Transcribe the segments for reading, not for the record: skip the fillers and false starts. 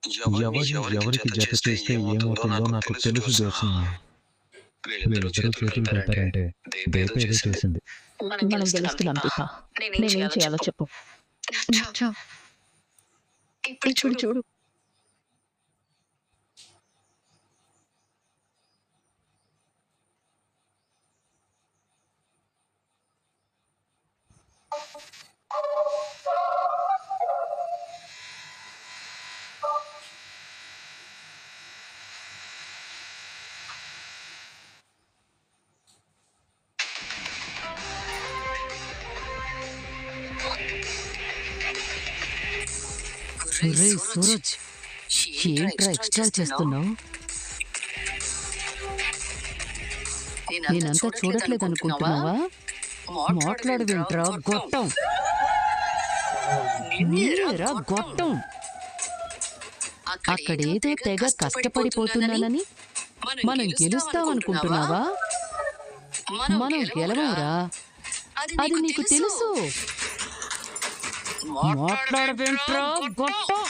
ఎవరిని ఎవరికి జత చేస్తే ఏమవుతుందో నాకు తెలుసు జోస్నా. వీళ్ళిద్దరూ చేతులు కలిపారంటే దీప ఏదో చేసింది. మనం గెలుస్తున్నాం దీప. నేనేం చేయాలో చెప్పు. ఇప్పుడు చూడు. సూరజ్, ఏంట్రా ఎక్స్ట్రా చేస్తున్నావు? నేనంతా చూడట్లేదు అనుకుంటున్నావా? మాట్లాడవేంట్రా గొట్టం? నీరా గొట్టం? అక్కడేదో తెగ కష్టపడిపోతున్నానని మనం గెలుస్తామనుకుంటున్నావా? మనం గెలవరా, అది నీకు తెలుసు. మాట్లాడవేంట్రా గొట్టం?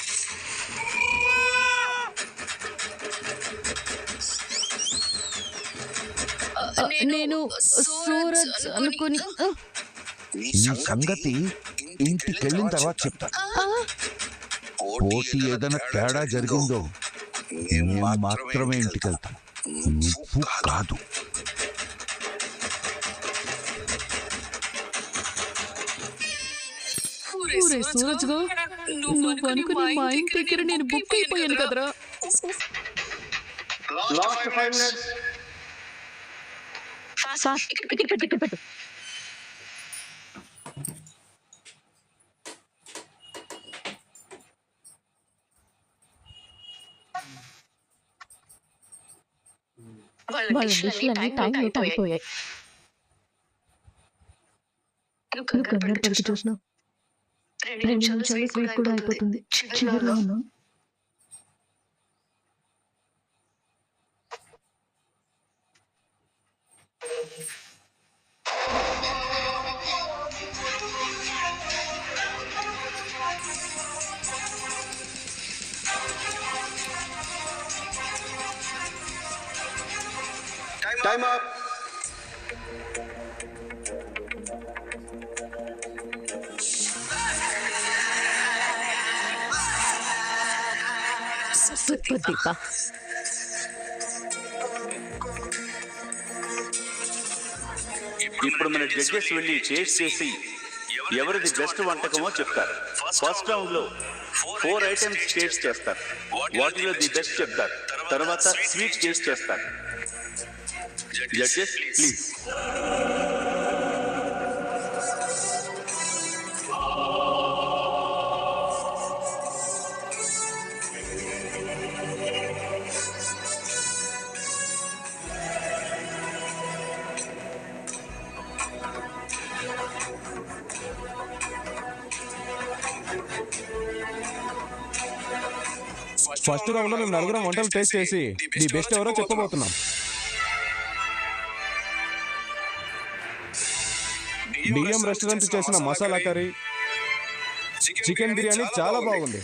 నేను సూరజ్ అనుకుని ఈ సంగతి ఇంటికెళ్ళిన తర్వాత చెప్తా. పోటీ ఏదైనా తేడా జరిగిందో నేను మాత్రమే ఇంటికెళ్తాను, నువ్వు కాదు. సూరజ్ గా నువ్వు అనుకుని మా ఇంటి దగ్గర నేను బుక్ అయిపోయాను కదరా. పెట్టు. వాళ్ళ డిష్లన్నీ టైం లేట్ అయిపోయాయి. నువ్వు కంగారు పడికి చూసినావు. 2 నిమిషాలు స్వీట్ కూడా అయిపోతుంది. చివరిలో ఉన్నావు. Time up. సూపర్ దీప. ఇప్పుడు మన జడ్జెస్ వెళ్ళి టేస్ట్ చేసి ఎవరిది బెస్ట్ వంటకమో చెప్తారు. ఫస్ట్ రౌండ్ లో 4 ఐటమ్స్ టేస్ట్ చేస్తారు. వాటిలో ది బెస్ట్ చెప్తారు. తర్వాత స్వీట్ టేస్ట్ చేస్తారు. Judges please. ఫస్ట్ రౌండ్ లో మేము 4 వంటలు టేస్ట్ చేసి ది బెస్ట్ ఎవరో చెప్పబోతున్నాం. డిఎం రెస్టారెంట్ చేసిన మసాలా కర్రీ, చికెన్ బిర్యానీ చాలా బాగుంది.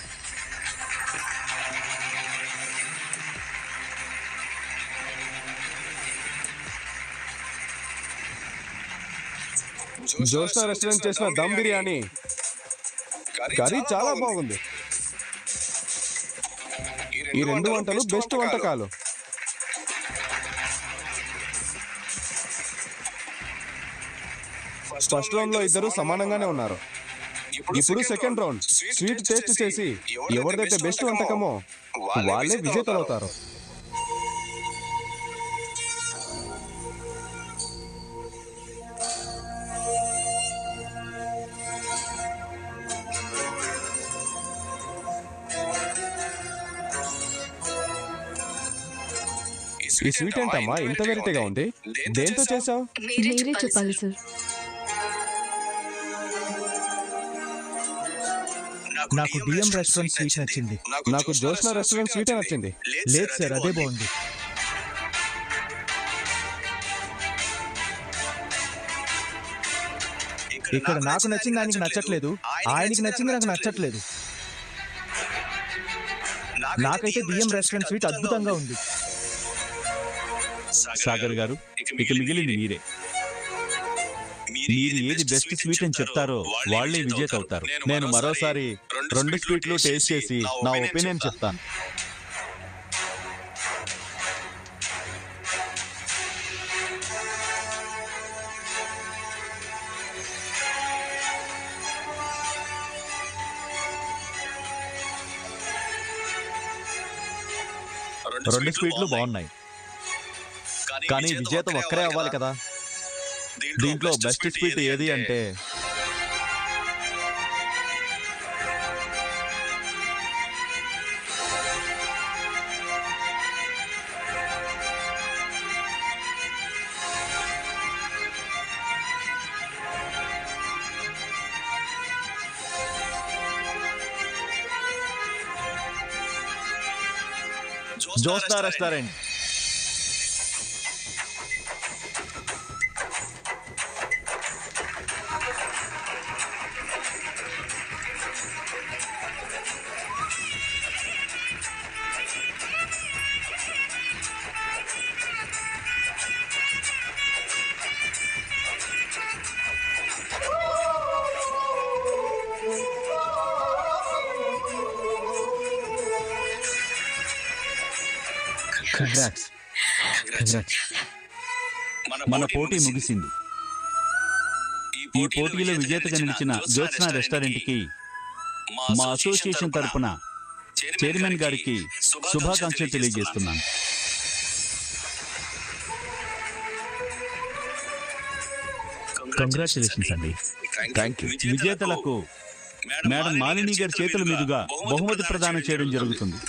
జోష్నా రెస్టారెంట్ చేసిన దమ్ బిర్యానీ కర్రీ చాలా బాగుంది. ఈ 2 వంటలు బెస్ట్ వంటకాలు. ఫస్ట్ రౌండ్ లో ఇద్దరు సమానంగానే ఉన్నారు. ఇప్పుడు సెకండ్ రౌండ్ స్వీట్ టేస్ట్ చేసి ఎవరిదైతే బెస్ట్ వంటకమో వాళ్ళే విజేతలవుతారు. ఈ స్వీట్ ఏంటమ్మా ఇంత వెరైటీగా ఉంది? దేంతో చేసావు? మీరే చెప్పాలి సార్. నాకు డిఎం రెస్టారెంట్ స్వీట్ నచ్చింది. నాకు జోష్నా రెస్టారెంట్ స్వీట్ నచ్చింది. లేదు సార్, అదే బాగుంది. ఇక్కడ నాకు నచ్చింది ఆయనకి నచ్చట్లేదు, ఆయనకి నచ్చింది నాకు నచ్చట్లేదు. నాకైతే బియ్యం రెస్టారెంట్ స్వీట్ అద్భుతంగా ఉంది. సాగర్ గారు, ఇక మిగిలింది మీరే. మీరు ఏది బెస్ట్ స్వీట్ అని చెప్తారో వాళ్లే విజేత అవుతారు. నేను మరోసారి 2 స్వీట్లు టేస్ట్ చేసి నా ఒపీనియన్ చెప్తాను. రెండు స్వీట్లు బాగున్నాయి, కానీ విజేత ఒక్కరే అవ్వాలి కదా. దీంట్లో బెస్ట్ స్వీట్ ఏది అంటే జోస్నా రెస్టారెంట్. కంగ్రాట్స్. మన పోటీ ముగిసింది. ఈ పోటీలో విజేతగా నిలిచిన జ్యోత్స్నా రెస్టారెంట్ కి మా అసోసియేషన్ తరపున చైర్మన్ గారికి శుభాకాంక్షలు తెలియజేస్తున్నాను. కంగ్రాచులేషన్స్ అండి. Thank you. విజేతలకు మేడం మాలిని గారి చేతుల మీదుగా బహుమతి ప్రదానం చేయడం జరుగుతుంది.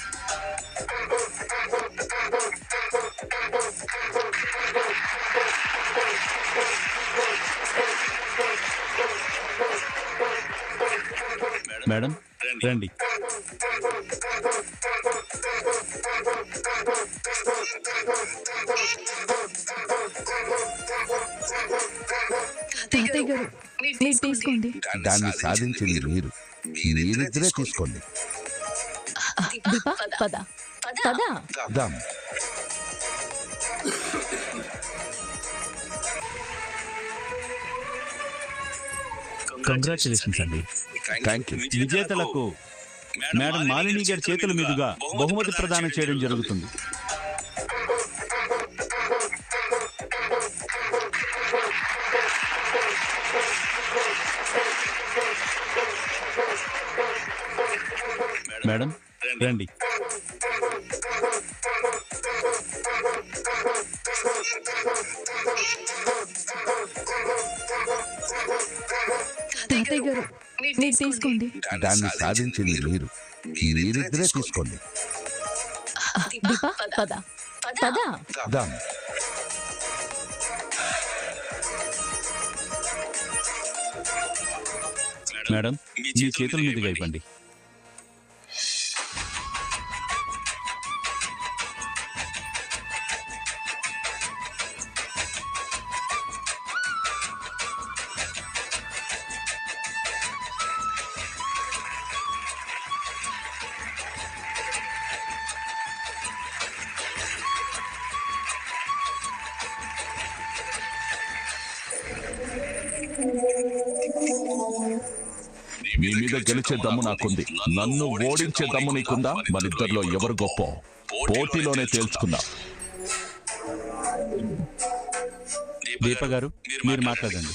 మేడం రండి. తాతయ్య గారు మీరు తీసుకోండి. దాన్ని సాధించింది మీరిద్దరే తీసుకోండి. దీపా పద పద. దాం. కంగ్రాచులేషన్స్ అండి. Thank you. విజేతలకు మేడం మాలిని గారి చేతుల మీదుగా బహుమతి ప్రదానం చేయడం జరుగుతుంది. మేడం రండి. తాతయ్య గారు మీరు తీసుకోండి. దాన్ని సాధించింది మీరిద్దరే తీసుకోండి. దీపా పద పద. దాం. మేడం మీ చేతుల మీదుగా ఇవ్వండి. మీ మీద గెలిచే దమ్ము నాకుంది. నన్ను ఓడించే దమ్ము నీకుందా? మనిద్దరిలో ఎవరు గొప్ప పోటీలోనే తేల్చుకుందాం. దీప గారు మీరు మాట్లాడండి.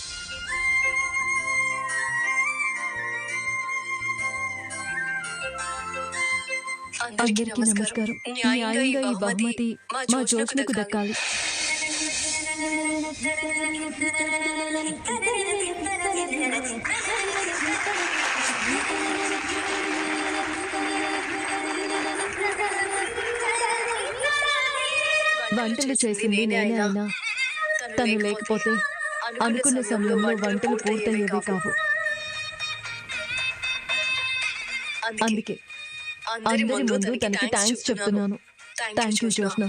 అందరికీ నమస్కారం. న్యాయంగా ఈ బహుమతి మా జ్యోత్స్నకు దక్కాలి. వంటలు చేసింది నేనే అయినా తను లేకపోతే అనుకున్న సమయంలో వంటలు పూర్తయ్యేవి కావు. అందుకే అందరి ముందు తనకి థ్యాంక్స్ చెప్తున్నాను. Thank you Jyotsna.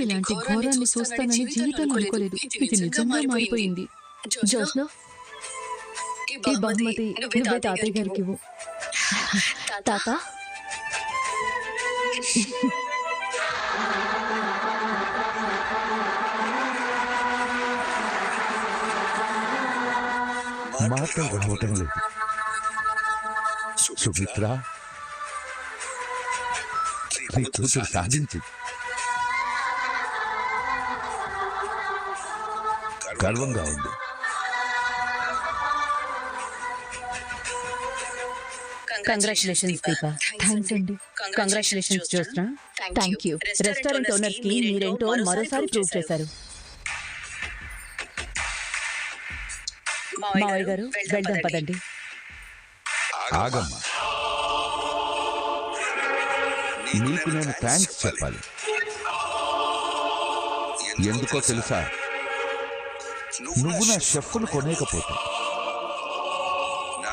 ఇలాంటి ఘోరాన్ని చూస్తానని జీవితంలో అనుకోలేదు. ఇది నిజంగా మారిపోయింది. జోష్న, ఈ బహుమతి నువ్వే తాతయ్య గారికి ఇవ్వు. తాత, మాటలు రావటం లేదు. సుమిత్ర, నీ కూతురు సాధించింది. గర్వంగా ఉంది. కంగ్రాచులేషన్స్ దీపా. థ్యాంక్స్ అండి. Congratulations Jyotsna. Thank you. Restaurant owners కి మీరేంటో మరోసారి ప్రూవ్ చేశారు. మావయ్య గారు వెళ్దాం పదండి. ఆగమ్మా, నీకు నేను థ్యాంక్స్ చెప్పాలి. ఎందుకో తెలుసా? నువ్వు నా షెఫ్ను కొనేకపోతే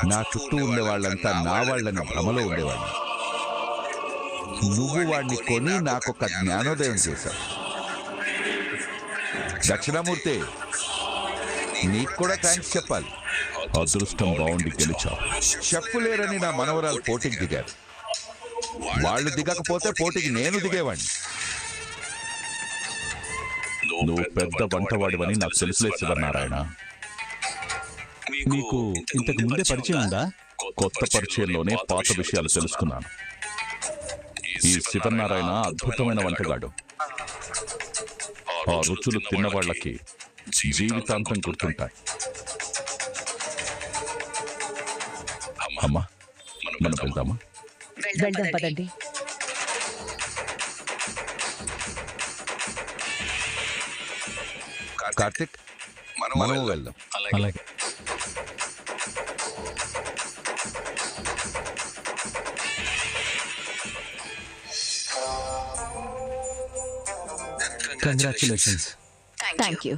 నా చుట్టూ ఉండే వాళ్ళంతా నా వాళ్ళని భ్రమలో ఉండేవాళ్ళు. నువ్వు వాడిని కొని నాకొక జ్ఞానోదయం చేశావు. దక్షిణామూర్తి, నీకు కూడా థ్యాంక్స్ చెప్పాలి. అదృష్టం బాగుండి గెలిచావు. షెఫ్ లేరని నా మనవరాలు పోటీకి దిగారు. వాళ్ళు దిగకపోతే పోటీకి నేను దిగేవాడిని. నువ్వు పెద్ద వంటవాడివని నాకు తెలుసులే శివనారాయణ. నీకు ఇంతకు ముందే పరిచయం ఉందా? కొత్త పరిచయంలోనే పాత విషయాలు తెలుసుకున్నాను. ఈ శివనారాయణ అద్భుతమైన వంటగాడు. ఆ రుచులు తిన్న వాళ్ళకి జీవితాంతం గుర్తుంటాయి. అమ్మా, మనం వెళ్దామా? వెళ్దాం పదండి. కార్తిక్, మనము వెళ్దాం. అలాగే. కంగ్రాచులేషన్స్. Thank you.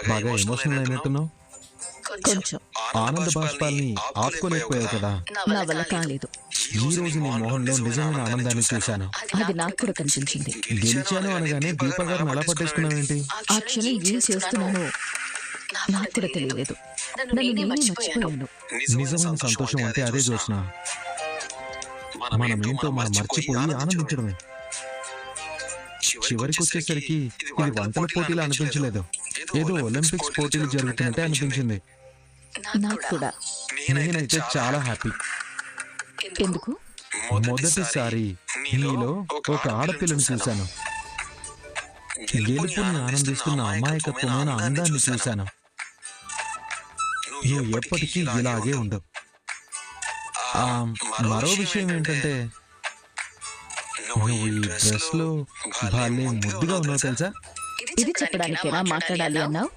బాగా ఎమోషనల్ అయినట్టున్నావు. కొంచెం. ఆనంద బాష్పాల్ని ఆపుకోలేకపోయావు కదా. నా వల్ల కాలేదు. ఈ రోజు నీ మొహంలో నిజమైన ఆనందాన్ని చూశాను. అది నాకు కూడా కనిపించింది. గెలిచాను అనగానే దీప గారిని అలా పట్టేసుకున్నావేంటి? ఆ క్షణం ఏం చేస్తున్నానో నాకు కూడా తెలియలేదు. నన్ను నేనే మర్చిపోయాను. నిజమైన సంతోషం అంటే అదే జోష్న. మనమేంటో మనం మర్చిపోయి ఆనందించడమే. చివరికి వచ్చేసరికి ఇది వంటల పోటీలు అనిపించలేదు. ఏదో ఒలింపిక్స్ పోటీలు జరుగుతున్నట్టే అనిపించింది. నాకు కూడా. నేనైతే చాలా హ్యాపీ. ఎందుకు? మొదటిసారి నీలో ఒక ఆడపిల్లని చూశాను. గెలుపుని ఆనందిస్తున్న అమాయకత్వమైన అందాన్ని చూశాను. నువ్వు ఎప్పటికీ ఇలాగే ఉండవు. మరో విషయం ఏంటంటే నువ్వు ఈ డ్రెస్ లో భలే ముద్దుగా ఉన్నావు తెలుసా. ఇది చెప్పడానికేనా మాట్లాడాలి అన్నావు?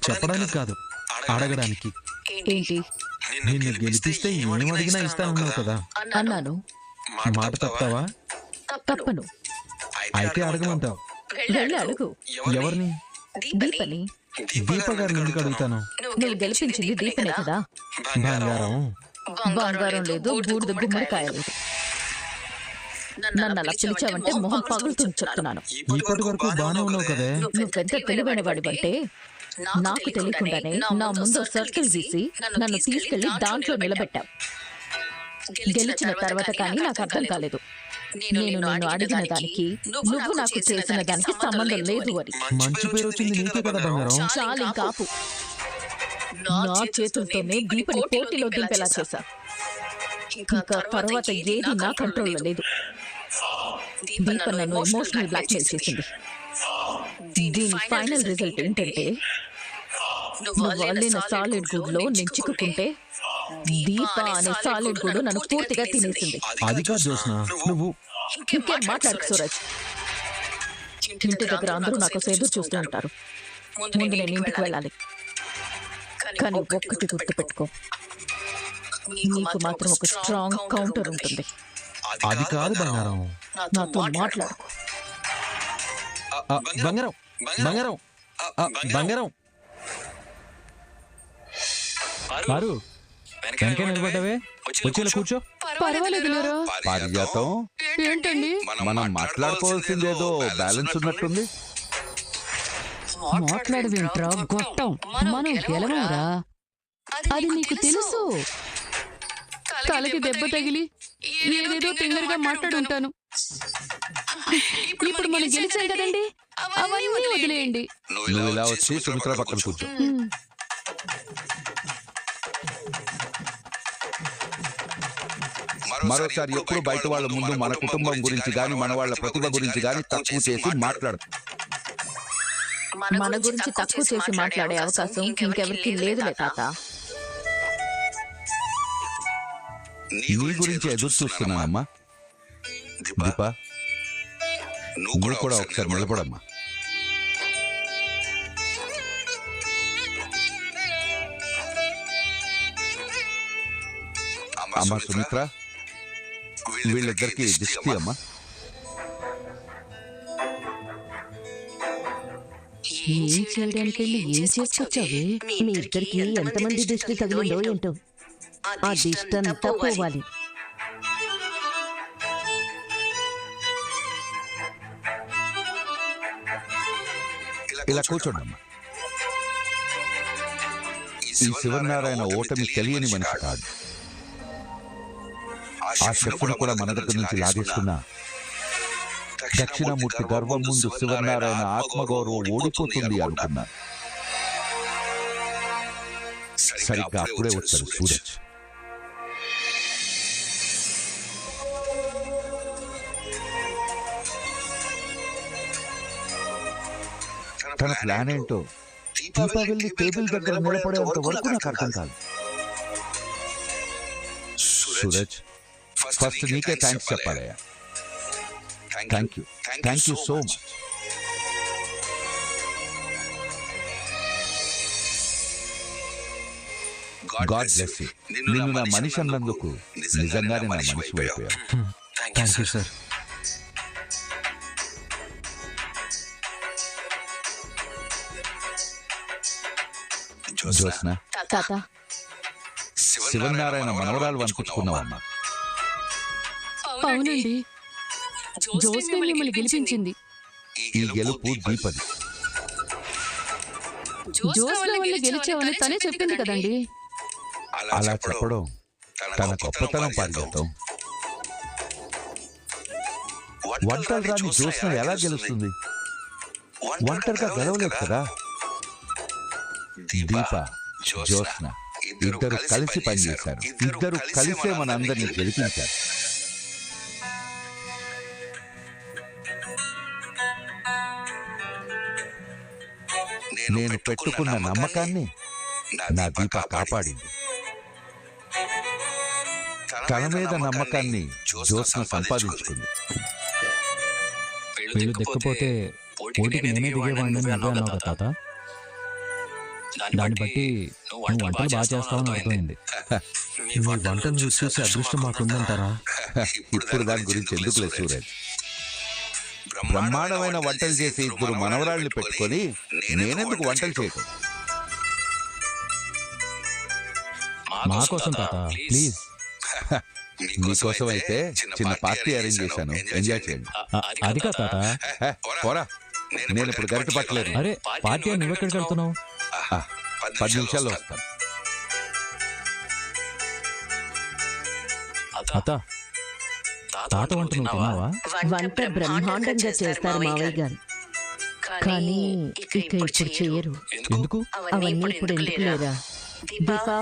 చెప్పడానికి కాదు, అడగడానికి. ఏంటి? నిన్ను గెలిపిస్తే ఏం అడిగినా ఇస్తానన్నావు కదా. అన్నాను. మాట తప్పుతావా? తప్పను. అయితే అడగమంటావు. వెళ్ళి అడుగు. ఎవరిని? దీపని. దీప గారిని ఎందుకు అడుగుతాను? నువ్వు గెలిపించింది దీపనే కదా. బంగారం. బంగారం లేదు, బూడిద గుమ్మడికాయ లేదు. నన్ను అలా పిలిచావంటే మొహం పగులుతుంది చెప్తున్నాను. ఇప్పటి వరకు బాగానే ఉన్నావు కదే. నువ్వు పెద్ద తెలివైన వాడివంటే నాకు తెలియకుండానే నా ముందు సర్కిల్ గీసి నన్ను తీసుకెళ్లి దాంట్లో నిలబెట్టావు. గెలిచిన తర్వాత కానీ నాకు అర్థం కాలేదు. నేను నిన్ను అడిగిన దానికి నువ్వు నాకు చేసిన దానికి సంబంధం లేదు అని. మంచి పేరు వచ్చింది నీకే కదా బంగారం. చాలు ఇంకా ఆపు. నా చేతులతోనే దీపని పోటీలో దింపేలా చేశా. ఇంకా తర్వాత ఏది నా కంట్రోల్లో లేదు. దీప నన్ను ఎమోషనల్ బ్లాక్మెయిల్ చేసింది. దీని ఫైనల్ రిజల్ట్ ఏంటంటే నువ్వు అల్లిన సాలిడ్ గుడ్ లో నేను చిక్కుకుంటే దీప అనే సాలిడ్ గుడ్ నన్ను పూర్తిగా తినేసింది. అది కాదు జోష్న, నువ్వు ఇంకేం మాట్లాడకు సూరజ్. ఇంటి దగ్గర అందరూ నాకు ఎదురు చూస్తూ ఉంటారు. ముందు నేను ఇంటికి వెళ్ళాలి. కానీ ఒక్కటి గుర్తుపెట్టుకో, నీకు మాత్రం ఒక స్ట్రాంగ్ కౌంటర్ ఉంటుంది. అది కాదు బంగారం. నాతో మాట్లాడుకో. బంగారం బంగారం బంగారం. మారు వెనకే నిలబడ్డావే, వచ్చేలా కూర్చో. పర్వాలేదు లేరా? పారిజాతం, ఏంటండి మనం మాట్లాడుకోవాల్సిందేదో బ్యాలెన్స్ ఉన్నట్టుంది. మాట్లాడవేంట్రా గొట్టం, మనం గెలవరా, అది నీకు తెలుసు. తలకి దెబ్బ తగిలి ఏదేదో తింగరగా మాట్లాడుంటాను. ఇప్పుడు మనం గెలిచాం కదండి, అవన్నీ వదిలేయండి. నువ్వు ఇలా వచ్చి సుమిత్ర పక్కన కూర్చో. మరోసారి ఎప్పుడు బయట వాళ్ళ ముందు మన కుటుంబం గురించి గాని మన వాళ్ళ ప్రతిభ గురించి గాని తక్కువ చేసి మాట్లాడు. మన గురించి తక్కువ చేసి మాట్లాడే అవకాశం ఇంకెవరికి లేదులే తాత. నీ గురించి ఎదురు చూస్తున్నానమ్మా. దీపా, నువ్వు కూడా ఒకసారి నిలబడమ్మా. అమ్మా సుమిత్ర, వీళ్ళిద్దరికి దిష్టి అమ్మా. ఏం చేయడానికి వెళ్ళి ఏం చేసుకొచ్చావే? మీ ఇద్దరికి ఎంతమంది దిష్టి తగిలిందో ఏంటో, ఆ దిష్టి అంతా పోవాలి. ఇలా కూర్చోండమ్మా. ఈ శివనారాయణ ఓటమి తెలియని మనిషి కాదు. ఆ శక్తిని కూడా మన దగ్గర నుంచి లాగేసుకున్న దక్షిణామూర్తి గర్వం ముందు శివనారాయణ ఆత్మగౌరవం ఓడిపోతుంది అనుకున్నా. సరిగ్గా అప్పుడే వచ్చాడు సూరజ్. తన ప్లాన్ ఏంటో దీపావళి టేబుల్ దగ్గర నిలబడేంత వరకు నాకు అర్థం కాదు. సూరజ్, ఫస్ట్ నీకే థ్యాంక్స్ చెప్పాలయ్యా. Thank you so much. God bless you. నిన్ను నా మనిషి అన్నందుకు నిజంగానే నా మనిషి అయిపోయావు. Thank you sir. జ్యోత్స్న, తాత, శివనారాయణ మనవరాలు అనిపించుకున్నావమ్మా. అవునండి, జ్యోత్స్న మిమ్మల్ని గెలిపించింది. ఈ గెలుపు దీపది. జ్యోత్స్న వల్ల గెలిచావని తనే చెప్పింది కదండి. అలా చెప్పడం తన గొప్పతనం పారిజాతం. ఒంటరి రాని జ్యోత్స్న ఎలా గెలుస్తుంది? ఒంటరిగా గెలవలేదు కదా. దీప, జ్యోత్స్న ఇద్దరు కలిసి పనిచేశారు. ఇద్దరు కలిసే మన అందరినీ గెలిపించారు. నేను పెట్టుకున్న నమ్మకాన్ని నా దీప కాపాడింది. తన మీద నమ్మకాన్ని జ్యోత్స్న సంపాదించుకుంది. వీళ్ళు దిక్కపోతే పోటీకి నేనే దిగేవాడిని నువ్వే అన్నావు కదా తాత. దాన్ని బట్టి నువ్వు వంటలు బాగా చేస్తావని అర్థమైంది. నీ వంటలు చూసి అదృష్టం మాకుందంటారా? ఇప్పుడు దాని గురించి ఎందుకు లేదు సూరజ్. బ్రహ్మాండమైన వంటలు చేసి ఇద్దరు మనవరాళ్ళని పెట్టుకొని నేనెందుకు వంటలు చేయటం? మా కోసం తాత, ప్లీజ్. మీకోసం అయితే చిన్న పార్టీ అరేంజ్ చేశాను, ఎంజాయ్ చేయండి. అది కాదు తాత. పోరా, నేను ఇప్పుడు గరిట పట్టలేదు. అరే పార్టీ నువ్వెక్కడికి వెళ్తున్నావు? 10 నిమిషాల్లో వస్తాను. అత్త, తాత వంట నువ్వు తిన్నావా? వంట బ్రహ్మాండంగా చేస్తారు మావయ్య గారు, కానీ ఇక ఇప్పుడు చేయరు. ఎందుకు? అవన్నీ ఇప్పుడు ఎందుకు లేరా? దీపా,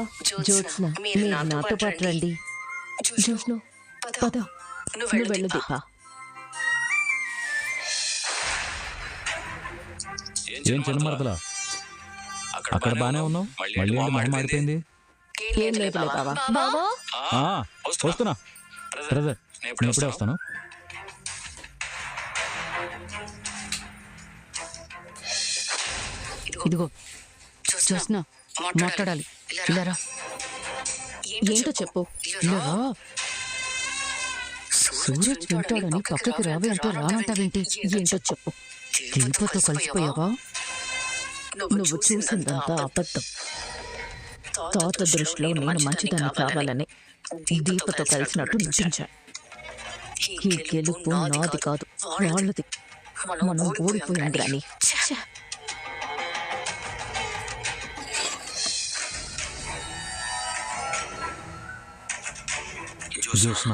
జ్యోత్స్న మీరు నాతో పాటు రండి. జ్యోత్స్న పద, నువ్వు వెళ్ళు దీప. ఏం చిన్నమరదలా, అక్కడ బానే ఉన్నావు, మళ్ళీ ఏంటి మొహం మారిపోయింది? ఏం లేదులే బావా. బావా, వస్తున్నా బ్రదర్, నేను ఇప్పుడే వస్తాను. ఇదిగో జ్యోత్స్న, మాట్లాడాలి. ఇలారా, ఏంటో చెప్పు. ఇలారా. సూరజ్ వింటాడని పక్కకి రావే అంటే రానంటావేంటి? ఏంటో చెప్పు. దీపతో కలిసిపోయావా? నువ్వు చూసిందంతా అబద్ధం. తాత దృష్టిలో నేను మంచిదాన్ని కావాలని దీపతో కలిసినట్టు నటించా. ఈ గెలుపు నాది కాదు, వాళ్ళది. మనం ఓడిపోయాం గ్రాని. జ్యోత్స్న